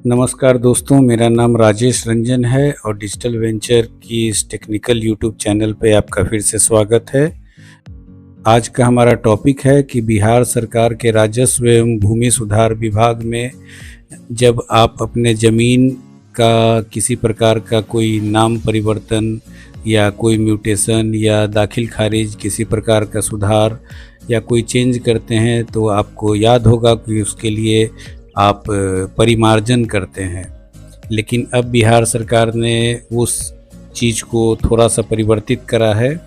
नमस्कार दोस्तों, मेरा नाम राजेश रंजन है और डिजिटल वेंचर की इस टेक्निकल यूट्यूब चैनल पे आपका फिर से स्वागत है। आज का हमारा टॉपिक है कि बिहार सरकार के राजस्व एवं भूमि सुधार विभाग में जब आप अपने ज़मीन का किसी प्रकार का कोई नाम परिवर्तन या कोई म्यूटेशन या दाखिल खारिज किसी प्रकार का सुधार या कोई चेंज करते हैं तो आपको याद होगा कि उसके लिए आप परिमार्जन करते हैं। लेकिन अब बिहार सरकार ने उस चीज़ को थोड़ा सा परिवर्तित करा है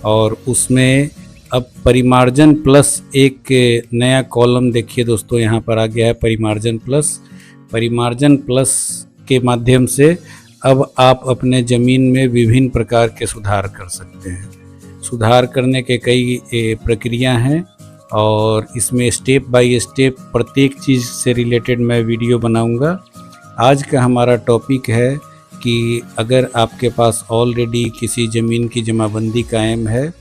और उसमें अब परिमार्जन प्लस एक नया कॉलम देखिए दोस्तों, यहाँ पर आ गया है परिमार्जन प्लस। परिमार्जन प्लस के माध्यम से अब आप अपने ज़मीन में विभिन्न प्रकार के सुधार कर सकते हैं। सुधार करने के कई प्रक्रिया हैं और इसमें स्टेप बाय स्टेप प्रत्येक चीज़ से रिलेटेड मैं वीडियो बनाऊंगा। आज का हमारा टॉपिक है कि अगर आपके पास ऑलरेडी किसी ज़मीन की जमाबंदी कायम है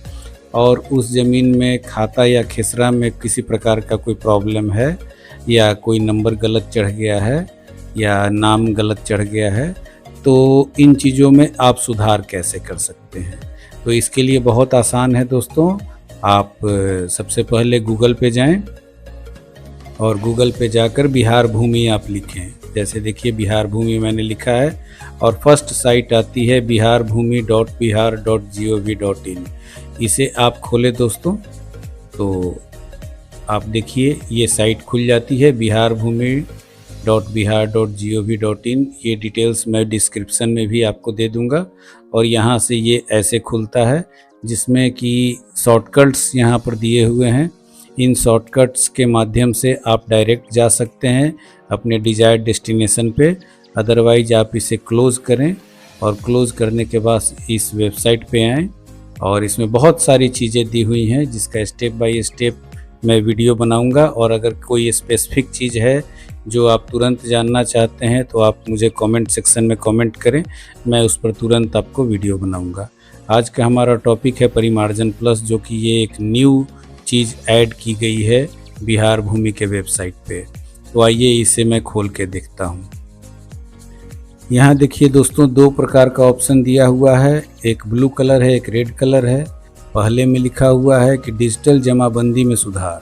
और उस ज़मीन में खाता या खेसरा में किसी प्रकार का कोई प्रॉब्लम है या कोई नंबर गलत चढ़ गया है या नाम गलत चढ़ गया है, तो इन चीज़ों में आप सुधार कैसे कर सकते हैं। तो इसके लिए बहुत आसान है दोस्तों। आप सबसे पहले गूगल पे जाएं और गूगल पे जाकर बिहार भूमि आप लिखें। जैसे देखिए बिहार भूमि मैंने लिखा है और फर्स्ट साइट आती है biharbhumi.bihar.gov.in। इसे आप खोलें दोस्तों तो आप देखिए ये साइट खुल जाती है biharbhumi.bihar.gov.in। ये डिटेल्स मैं डिस्क्रिप्शन में भी आपको दे दूंगा। और यहाँ से ये ऐसे खुलता है जिसमें कि शॉर्टकट्स यहाँ पर दिए हुए हैं। इन शॉर्टकट्स के माध्यम से आप डायरेक्ट जा सकते हैं अपने डिजायर्ड डेस्टिनेशन पे। अदरवाइज आप इसे क्लोज़ करें और क्लोज़ करने के बाद इस वेबसाइट पे आएँ और इसमें बहुत सारी चीज़ें दी हुई हैं जिसका स्टेप बाय स्टेप मैं वीडियो बनाऊंगा। और अगर कोई स्पेसिफिक चीज़ है जो आप तुरंत जानना चाहते हैं तो आप मुझे कमेंट सेक्शन में कमेंट करें, मैं उस पर तुरंत आपको वीडियो बनाऊंगा। आज का हमारा टॉपिक है परिमार्जन प्लस, जो कि ये एक न्यू चीज़ ऐड की गई है बिहार भूमि के वेबसाइट पे। तो आइए इसे मैं खोल के देखता हूँ। यहाँ देखिए दोस्तों दो प्रकार का ऑप्शन दिया हुआ है, एक ब्लू कलर है एक रेड कलर है। पहले में लिखा हुआ है कि डिजिटल जमाबंदी में सुधार,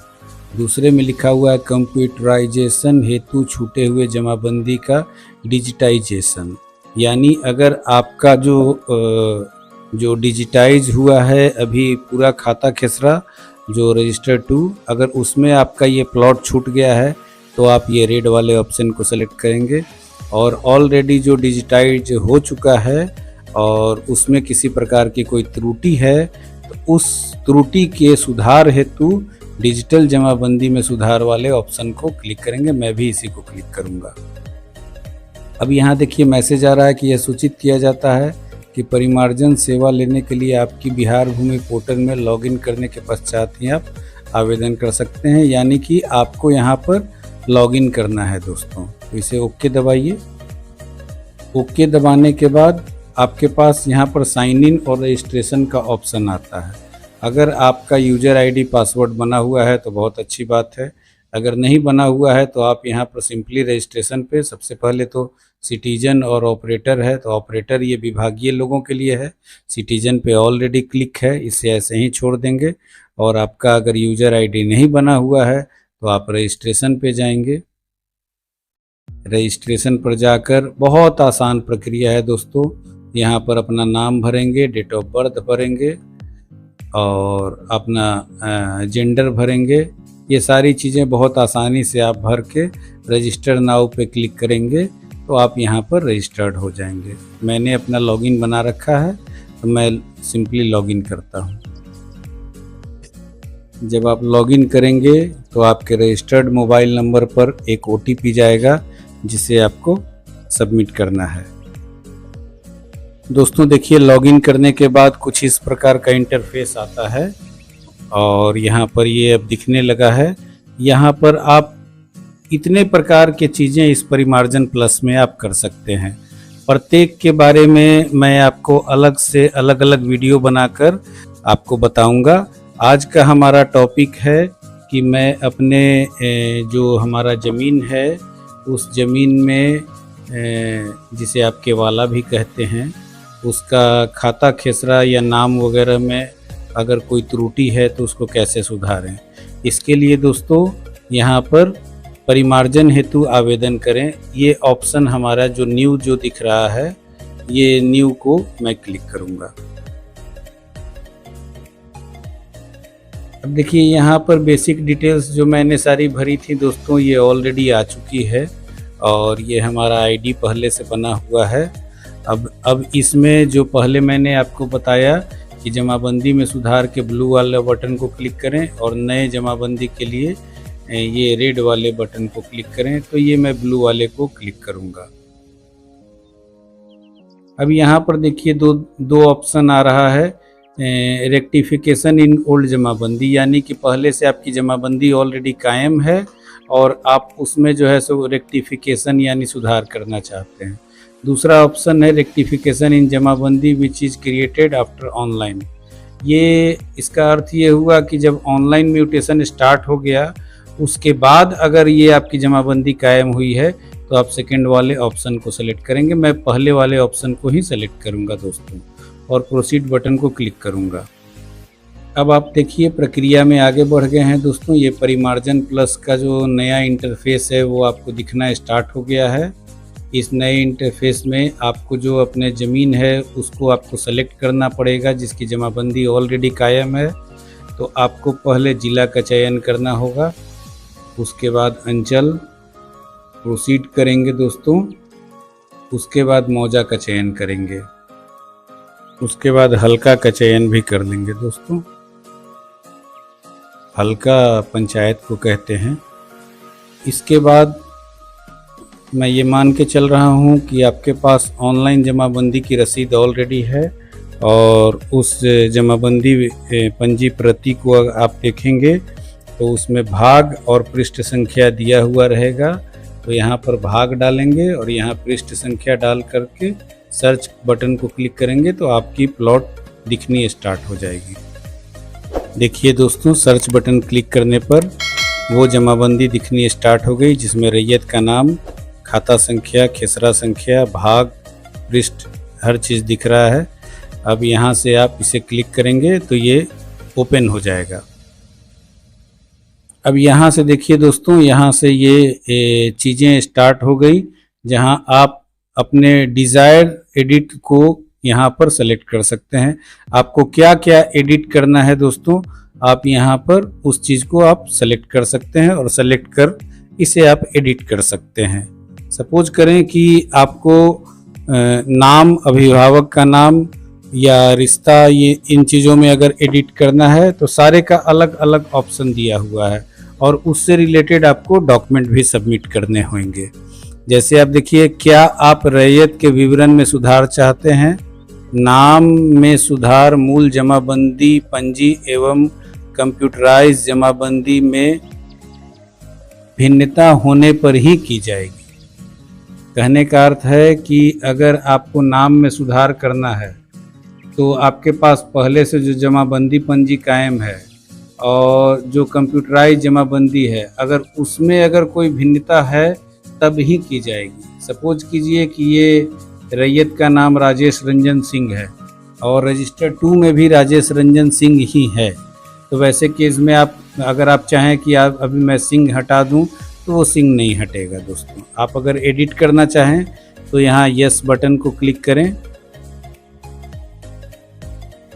दूसरे में लिखा हुआ है कंप्यूटराइजेशन हेतु छूटे हुए जमाबंदी का डिजिटाइजेशन। यानी अगर आपका जो डिजिटाइज हुआ है अभी पूरा खाता खेसरा जो रजिस्टर 2, अगर उसमें आपका ये प्लॉट छूट गया है तो आप ये रेड वाले ऑप्शन को सेलेक्ट करेंगे। और ऑलरेडी जो डिजिटाइज हो चुका है और उसमें किसी प्रकार की कोई त्रुटि है तो उस त्रुटि के सुधार हेतु डिजिटल जमाबंदी में सुधार वाले ऑप्शन को क्लिक करेंगे। मैं भी इसी को क्लिक करूंगा। अब यहाँ देखिए मैसेज आ रहा है कि यह सूचित किया जाता है कि परिमार्जन सेवा लेने के लिए आपकी बिहार भूमि पोर्टल में लॉगिन करने के पश्चात ही आप आवेदन कर सकते हैं। यानी कि आपको यहाँ पर लॉगिन करना है दोस्तों। तो इसे ओके दबाइए। ओके दबाने के बाद आपके पास यहाँ पर साइन इन और रजिस्ट्रेशन का ऑप्शन आता है। अगर आपका यूजर आईडी पासवर्ड बना हुआ है तो बहुत अच्छी बात है। अगर नहीं बना हुआ है तो आप यहाँ पर सिंपली रजिस्ट्रेशन पे सबसे पहले तो सिटीजन और ऑपरेटर है, तो ऑपरेटर ये विभागीय लोगों के लिए है। सिटीजन पे ऑलरेडी क्लिक है, इसे ऐसे ही छोड़ देंगे। और आपका अगर यूजर आईडी नहीं बना हुआ है तो आप रजिस्ट्रेशन पे जाएंगे। रजिस्ट्रेशन पर जाकर बहुत आसान प्रक्रिया है दोस्तों। यहाँ पर अपना नाम भरेंगे, डेट ऑफ बर्थ भरेंगे और अपना जेंडर भरेंगे। ये सारी चीज़ें बहुत आसानी से आप भर के रजिस्टर नाउ पे क्लिक करेंगे तो आप यहाँ पर रजिस्टर्ड हो जाएंगे। मैंने अपना लॉगिन बना रखा है तो मैं सिंपली लॉगिन करता हूँ। जब आप लॉगिन करेंगे तो आपके रजिस्टर्ड मोबाइल नंबर पर एक OTP जाएगा जिसे आपको सबमिट करना है। दोस्तों देखिए लॉगिन करने के बाद कुछ इस प्रकार का इंटरफेस आता है और यहाँ पर ये अब दिखने लगा है। यहाँ पर आप इतने प्रकार के चीज़ें इस परिमार्जन प्लस में आप कर सकते हैं। प्रत्येक के बारे में मैं आपको अलग से अलग अलग वीडियो बनाकर आपको बताऊंगा। आज का हमारा टॉपिक है कि मैं अपने जो हमारा ज़मीन है उस ज़मीन में जिसे आप केवाला भी कहते हैं, उसका खाता खेसरा या नाम वगैरह में अगर कोई त्रुटि है तो उसको कैसे सुधारें। इसके लिए दोस्तों यहाँ पर परिमार्जन हेतु आवेदन करें। ये ऑप्शन हमारा जो न्यू जो दिख रहा है, ये न्यू को मैं क्लिक करूँगा। अब देखिए यहाँ पर बेसिक डिटेल्स जो मैंने सारी भरी थी दोस्तों, ये ऑलरेडी आ चुकी है और ये हमारा आईडी पहले से बना हुआ है। अब इसमें जो पहले मैंने आपको बताया कि जमाबंदी में सुधार के ब्लू वाले बटन को क्लिक करें और नए जमाबंदी के लिए ये रेड वाले बटन को क्लिक करें, तो ये मैं ब्लू वाले को क्लिक करूँगा। अब यहाँ पर देखिए दो ऑप्शन आ रहा है, रेक्टिफिकेशन इन ओल्ड जमाबंदी, यानी कि पहले से आपकी जमाबंदी ऑलरेडी कायम है और आप उसमें जो है सो रेक्टिफिकेशन यानी सुधार करना चाहते हैं। दूसरा ऑप्शन है rectification in jamabandi which is created after online. ये इसका अर्थ ये हुआ कि जब ऑनलाइन म्यूटेशन स्टार्ट हो गया उसके बाद अगर ये आपकी जमाबंदी कायम हुई है तो आप सेकंड वाले ऑप्शन को सेलेक्ट करेंगे। मैं पहले वाले ऑप्शन को ही सेलेक्ट करूंगा दोस्तों और प्रोसीड बटन को क्लिक करूंगा। अब आप देखिए प्रक्रिया में आगे बढ़ गए हैं दोस्तों। ये परिमार्जन प्लस का जो नया इंटरफेस है वो आपको दिखना स्टार्ट हो गया है। इस नए इंटरफेस में आपको जो अपने ज़मीन है उसको आपको सेलेक्ट करना पड़ेगा, जिसकी जमाबंदी ऑलरेडी कायम है। तो आपको पहले ज़िला का चयन करना होगा, उसके बाद अंचल, प्रोसीड करेंगे दोस्तों, उसके बाद मौजा का चयन करेंगे, उसके बाद हल्का का चयन भी कर लेंगे दोस्तों। हल्का पंचायत को कहते हैं। इसके बाद मैं ये मान के चल रहा हूँ कि आपके पास ऑनलाइन जमाबंदी की रसीद ऑलरेडी है और उस जमाबंदी पंजी प्रति को आप देखेंगे तो उसमें भाग और पृष्ठ संख्या दिया हुआ रहेगा। तो यहाँ पर भाग डालेंगे और यहाँ पृष्ठ संख्या डाल करके सर्च बटन को क्लिक करेंगे तो आपकी प्लॉट दिखनी स्टार्ट हो जाएगी। देखिए दोस्तों, सर्च बटन क्लिक करने पर वो जमाबंदी दिखनी स्टार्ट हो गई, जिसमें रैयत का नाम, खाता संख्या, खेसरा संख्या, भाग, पृष्ठ, हर चीज़ दिख रहा है। अब यहाँ से आप इसे क्लिक करेंगे तो ये ओपन हो जाएगा। अब यहाँ से देखिए दोस्तों, यहाँ से ये चीज़ें स्टार्ट हो गई, जहाँ आप अपने डिज़ायर एडिट को यहाँ पर सेलेक्ट कर सकते हैं। आपको क्या क्या एडिट करना है दोस्तों, आप यहाँ पर उस चीज़ को आप सेलेक्ट कर सकते हैं और सेलेक्ट कर इसे आप एडिट कर सकते हैं। सपोज करें कि आपको नाम, अभिभावक का नाम या रिश्ता, ये इन चीज़ों में अगर एडिट करना है तो सारे का अलग अलग ऑप्शन दिया हुआ है और उससे रिलेटेड आपको डॉक्यूमेंट भी सबमिट करने होंगे। जैसे आप देखिए, क्या आप रैयत के विवरण में सुधार चाहते हैं? नाम में सुधार मूल जमाबंदी पंजी एवं कंप्यूटराइज जमाबंदी में भिन्नता होने पर ही की जाएगी। कहने का अर्थ है कि अगर आपको नाम में सुधार करना है तो आपके पास पहले से जो जमाबंदी पंजी कायम है और जो कंप्यूटराइज जमाबंदी है, अगर उसमें अगर कोई भिन्नता है तब ही की जाएगी। सपोज कीजिए कि ये रैयत का नाम राजेश रंजन सिंह है और रजिस्टर 2 में भी राजेश रंजन सिंह ही है, तो वैसे केस में आप अगर आप चाहें कि आप अभी मैं सिंह हटा दूं तो वो सिंह नहीं हटेगा दोस्तों। आप अगर एडिट करना चाहें तो यहाँ यस बटन को क्लिक करें।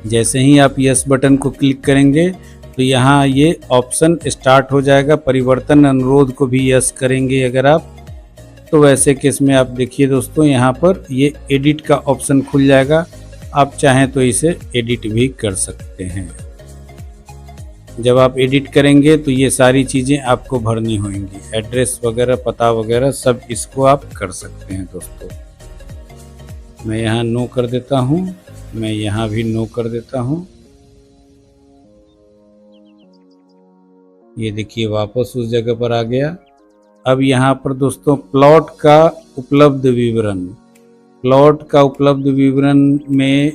जैसे ही आप यस बटन को क्लिक करेंगे तो यहाँ ये ऑप्शन स्टार्ट हो जाएगा। परिवर्तन अनुरोध को भी यस करेंगे अगर आप, तो वैसे केस में आप देखिए दोस्तों, यहाँ पर ये एडिट का ऑप्शन खुल जाएगा। आप चाहें तो इसे एडिट भी कर सकते हैं। जब आप एडिट करेंगे तो ये सारी चीज़ें आपको भरनी होंगी, एड्रेस वगैरह, पता वगैरह, सब इसको आप कर सकते हैं दोस्तों। मैं यहाँ नो कर देता हूँ, मैं यहाँ भी नो कर देता हूँ। ये देखिए वापस उस जगह पर आ गया। अब यहाँ पर दोस्तों प्लॉट का उपलब्ध विवरण, प्लॉट का उपलब्ध विवरण में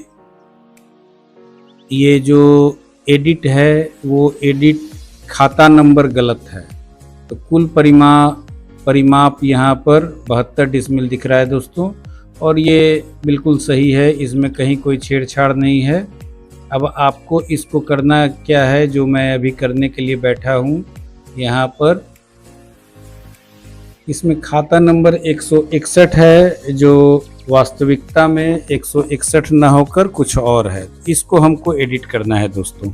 ये जो एडिट है वो एडिट खाता नंबर गलत है, तो कुल परिमाप यहाँ पर 72 डिसमिल दिख रहा है दोस्तों, और ये बिल्कुल सही है, इसमें कहीं कोई छेड़छाड़ नहीं है। अब आपको इसको करना क्या है, जो मैं अभी करने के लिए बैठा हूँ यहाँ पर, इसमें खाता नंबर 161 है, जो वास्तविकता में 161 ना होकर कुछ और है। इसको हमको एडिट करना है दोस्तों।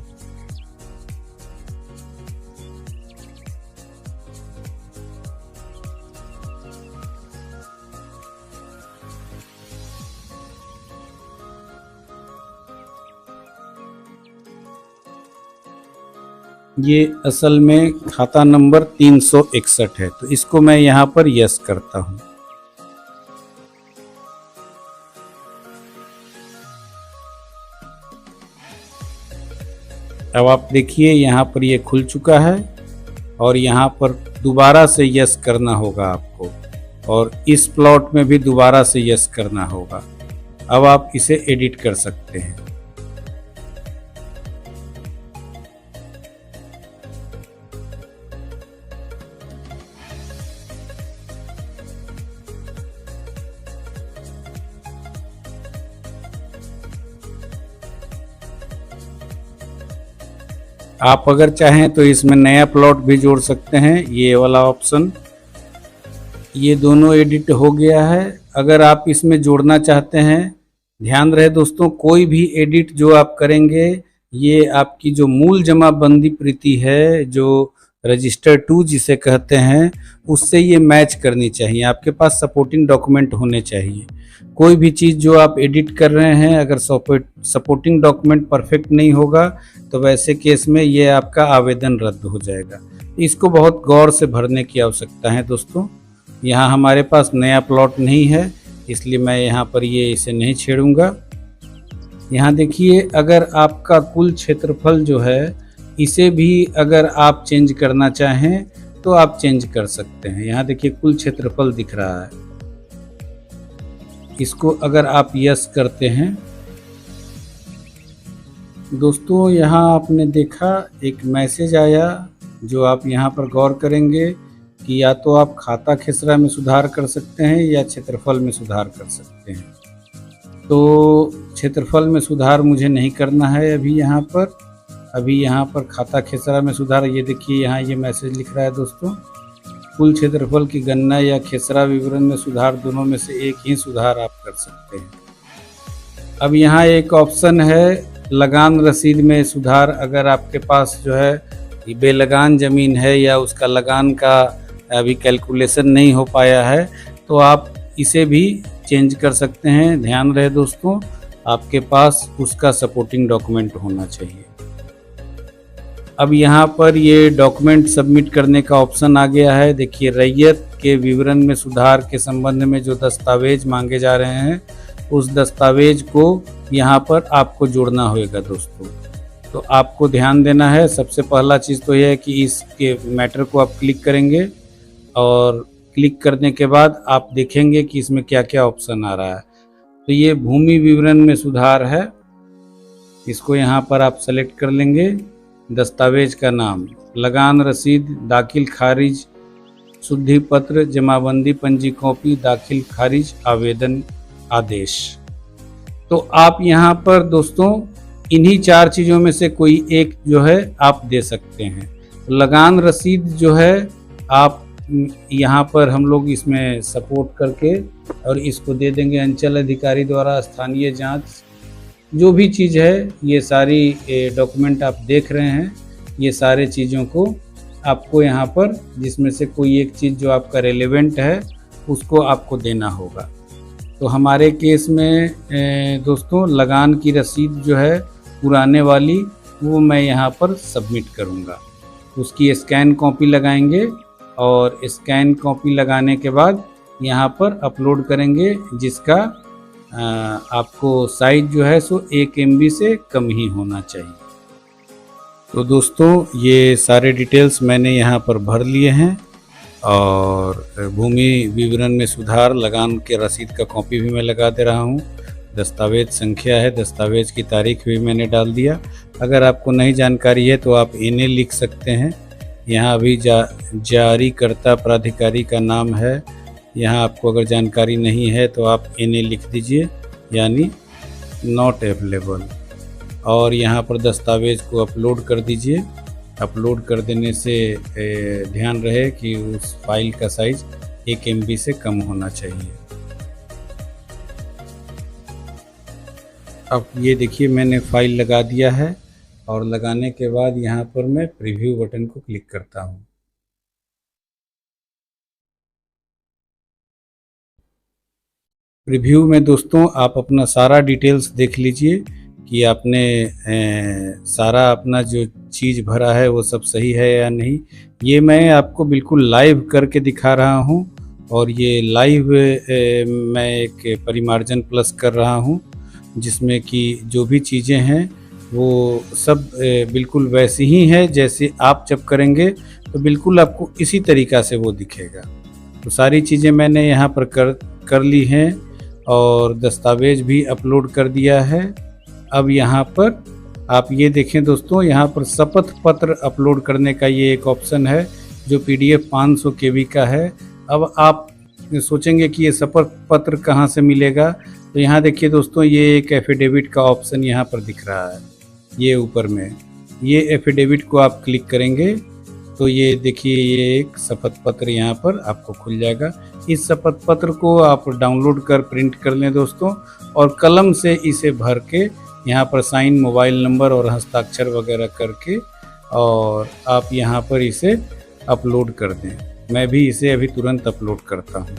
ये असल में खाता नंबर 361 है, तो इसको मैं यहाँ पर यस करता हूँ। अब आप देखिए यहाँ पर ये खुल चुका है, और यहाँ पर दोबारा से यस करना होगा आपको, और इस प्लॉट में भी दोबारा से यस करना होगा। अब आप इसे एडिट कर सकते हैं। आप अगर चाहें तो इसमें नया प्लॉट भी जोड़ सकते हैं, ये वाला ऑप्शन। ये दोनों एडिट हो गया है। अगर आप इसमें जोड़ना चाहते हैं, ध्यान रहे दोस्तों, कोई भी एडिट जो आप करेंगे, ये आपकी जो मूल जमाबंदी प्रति है, जो रजिस्टर 2 जिसे कहते हैं, उससे ये मैच करनी चाहिए। आपके पास सपोर्टिंग डॉक्यूमेंट होने चाहिए। कोई भी चीज़ जो आप एडिट कर रहे हैं, अगर सपोर्टिंग डॉक्यूमेंट परफेक्ट नहीं होगा, तो वैसे केस में ये आपका आवेदन रद्द हो जाएगा। इसको बहुत गौर से भरने की आवश्यकता है दोस्तों। यहाँ हमारे पास नया प्लॉट नहीं है, इसलिए मैं यहाँ पर ये इसे नहीं छेड़ूंगा। यहाँ देखिए, अगर आपका कुल क्षेत्रफल जो है, इसे भी अगर आप चेंज करना चाहें तो आप चेंज कर सकते हैं। यहाँ देखिए कुल क्षेत्रफल दिख रहा है, इसको अगर आप यस करते हैं दोस्तों, यहाँ आपने देखा एक मैसेज आया, जो आप यहाँ पर गौर करेंगे कि या तो आप खाता खेसरा में सुधार कर सकते हैं या क्षेत्रफल में सुधार कर सकते हैं। तो क्षेत्रफल में सुधार मुझे नहीं करना है अभी यहाँ पर खाता खेसरा में सुधार। ये देखिए यहाँ ये मैसेज लिख रहा है दोस्तों, कुल क्षेत्रफल की गणना या खेसरा विवरण में सुधार, दोनों में से एक ही सुधार आप कर सकते हैं। अब यहाँ एक ऑप्शन है लगान रसीद में सुधार। अगर आपके पास जो है बेलगान ज़मीन है या उसका लगान का अभी कैलकुलेशन नहीं हो पाया है, तो आप इसे भी चेंज कर सकते हैं। ध्यान रहे दोस्तों, आपके पास उसका सपोर्टिंग डॉक्यूमेंट होना चाहिए। अब यहाँ पर ये डॉक्यूमेंट सबमिट करने का ऑप्शन आ गया है। देखिए, रैयत के विवरण में सुधार के संबंध में जो दस्तावेज मांगे जा रहे हैं, उस दस्तावेज को यहाँ पर आपको जोड़ना होगा दोस्तों। तो आपको ध्यान देना है, सबसे पहला चीज़ तो यह है कि इसके मैटर को आप क्लिक करेंगे, और क्लिक करने के बाद आप देखेंगे कि इसमें क्या क्या ऑप्शन आ रहा है। तो ये भूमि विवरण में सुधार है, इसको यहाँ पर आप सेलेक्ट कर लेंगे। दस्तावेज का नाम, लगान रसीद, दाखिल खारिज, शुद्धि पत्र, जमाबंदी पंजी कॉपी, दाखिल खारिज, आवेदन आदेश। तो आप यहाँ पर दोस्तों इन्हीं 4 चीज़ों में से कोई एक जो है आप दे सकते हैं। लगान रसीद जो है आप यहाँ पर हम लोग इसमें सपोर्ट करके और इसको दे देंगे अंचल अधिकारी द्वारा स्थानीय जांच। जो भी चीज़ है, ये सारी डॉक्यूमेंट आप देख रहे हैं, ये सारे चीज़ों को आपको यहाँ पर जिसमें से कोई एक चीज़ जो आपका रेलेवेंट है उसको आपको देना होगा। तो हमारे केस में दोस्तों लगान की रसीद जो है पुराने वाली, वो मैं यहाँ पर सबमिट करूँगा। उसकी स्कैन कॉपी लगाएंगे, और स्कैन कॉपी लगाने के बाद यहाँ पर अपलोड करेंगे, जिसका आपको साइज जो है सो 1 MB से कम ही होना चाहिए। तो दोस्तों ये सारे डिटेल्स मैंने यहाँ पर भर लिए हैं, और भूमि विवरण में सुधार, लगान के रसीद का कॉपी भी मैं लगा दे रहा हूँ। दस्तावेज संख्या है, दस्तावेज की तारीख भी मैंने डाल दिया। अगर आपको नई जानकारी है तो आप NA लिख सकते हैं, यहाँ अभी जारीकर्ता प्राधिकारी का नाम है। यहाँ आपको अगर जानकारी नहीं है तो आप NA लिख दीजिए, यानी नॉट अवेलेबल। और यहाँ पर दस्तावेज़ को अपलोड कर दीजिए। अपलोड कर देने से ध्यान रहे कि उस फाइल का साइज़ 1 MB से कम होना चाहिए। अब ये देखिए मैंने फाइल लगा दिया है, और लगाने के बाद यहाँ पर मैं प्रीव्यू बटन को क्लिक करता हूँ। प्रीव्यू में दोस्तों आप अपना सारा डिटेल्स देख लीजिए कि आपने सारा अपना जो चीज़ भरा है वो सब सही है या नहीं। ये मैं आपको बिल्कुल लाइव करके दिखा रहा हूँ, और ये लाइव मैं एक परिमार्जन प्लस कर रहा हूँ, जिसमें कि जो भी चीज़ें हैं वो सब बिल्कुल वैसी ही है जैसे आप जब करेंगे तो बिल्कुल आपको इसी तरीक़ा से वो दिखेगा। तो सारी चीज़ें मैंने यहाँ पर कर ली हैं, और दस्तावेज़ भी अपलोड कर दिया है। अब यहाँ पर आप ये देखें दोस्तों, यहाँ पर शपथ पत्र अपलोड करने का ये एक ऑप्शन है जो PDF 500 KB का है। अब आप सोचेंगे कि ये शपथ पत्र कहाँ से मिलेगा, तो यहाँ देखिए दोस्तों, ये एक एफिडेविट का ऑप्शन यहाँ पर दिख रहा है। ये ऊपर में ये एफिडेविट को आप क्लिक करेंगे तो ये देखिए ये एक शपथ पत्र यहाँ पर आपको खुल जाएगा। इस शपथ पत्र को आप डाउनलोड कर प्रिंट कर लें दोस्तों, और कलम से इसे भर के यहाँ पर साइन, मोबाइल नंबर और हस्ताक्षर वगैरह करके, और आप यहाँ पर इसे अपलोड कर दें। मैं भी इसे अभी तुरंत अपलोड करता हूँ।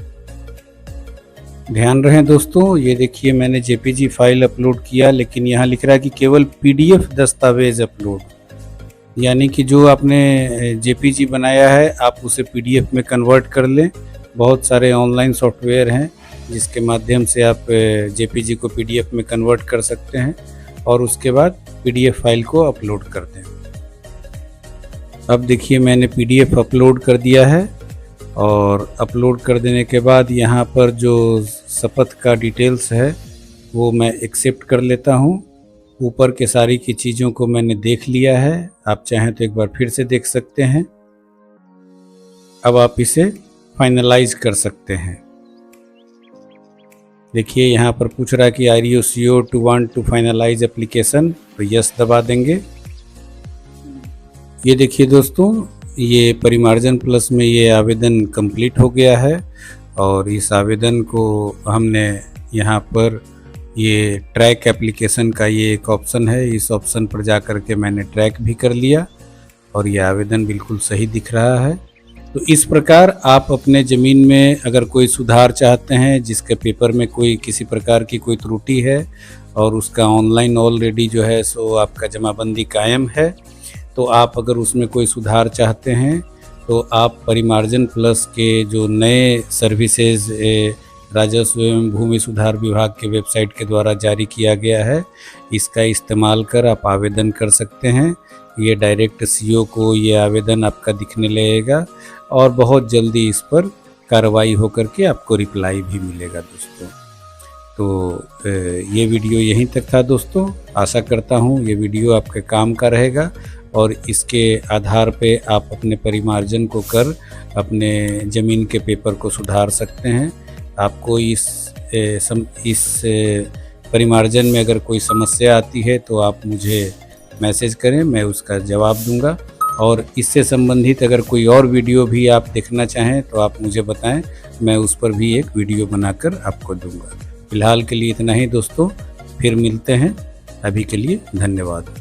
ध्यान रहे दोस्तों, ये देखिए मैंने JPG फाइल अपलोड किया, लेकिन यहाँ लिख रहा है कि केवल PDF दस्तावेज़ अपलोड, यानी कि जो आपने JPG बनाया है आप उसे PDF में कन्वर्ट कर लें। बहुत सारे ऑनलाइन सॉफ्टवेयर हैं जिसके माध्यम से आप JPG को PDF में कन्वर्ट कर सकते हैं, और उसके बाद PDF फाइल को अपलोड कर दें। अब देखिए मैंने PDF अपलोड कर दिया है, और अपलोड कर देने के बाद यहाँ पर जो शपथ का डिटेल्स है वो मैं एक्सेप्ट कर लेता हूँ। ऊपर के सारी की चीज़ों को मैंने देख लिया है, आप चाहें तो एक बार फिर से देख सकते हैं। अब आप इसे फाइनलाइज कर सकते हैं। देखिए यहाँ पर पूछ रहा है कि are you sure to want to finalise application, तो यस दबा देंगे। ये देखिए दोस्तों, ये परिमार्जन प्लस में ये आवेदन कंप्लीट हो गया है, और इस आवेदन को हमने यहाँ पर ये ट्रैक एप्लीकेशन का ये एक ऑप्शन है, इस ऑप्शन पर जा कर के मैंने ट्रैक भी कर लिया, और ये आवेदन बिल्कुल सही दिख रहा है। तो इस प्रकार आप अपने ज़मीन में अगर कोई सुधार चाहते हैं, जिसके पेपर में कोई किसी प्रकार की कोई त्रुटि है और उसका ऑनलाइन ऑलरेडी जो है सो आपका जमाबंदी कायम है, तो आप अगर उसमें कोई सुधार चाहते हैं तो आप परिमार्जन प्लस के जो नए सर्विसेज राजस्व एवं भूमि सुधार विभाग के वेबसाइट के द्वारा जारी किया गया है, इसका इस्तेमाल कर आप आवेदन कर सकते हैं। ये डायरेक्ट CO को ये आवेदन आपका दिखने लगेगा, और बहुत जल्दी इस पर कार्रवाई होकर के आपको रिप्लाई भी मिलेगा दोस्तों। तो ये वीडियो यहीं तक था दोस्तों। आशा करता हूँ ये वीडियो आपके काम का रहेगा, और इसके आधार पे आप अपने परिमार्जन को कर अपने ज़मीन के पेपर को सुधार सकते हैं। आपको इस परिमार्जन में अगर कोई समस्या आती है तो आप मुझे मैसेज करें, मैं उसका जवाब दूंगा। और इससे संबंधित अगर कोई और वीडियो भी आप देखना चाहें तो आप मुझे बताएं, मैं उस पर भी एक वीडियो बनाकर आपको दूंगा। फिलहाल के लिए इतना ही दोस्तों, फिर मिलते हैं। अभी के लिए धन्यवाद।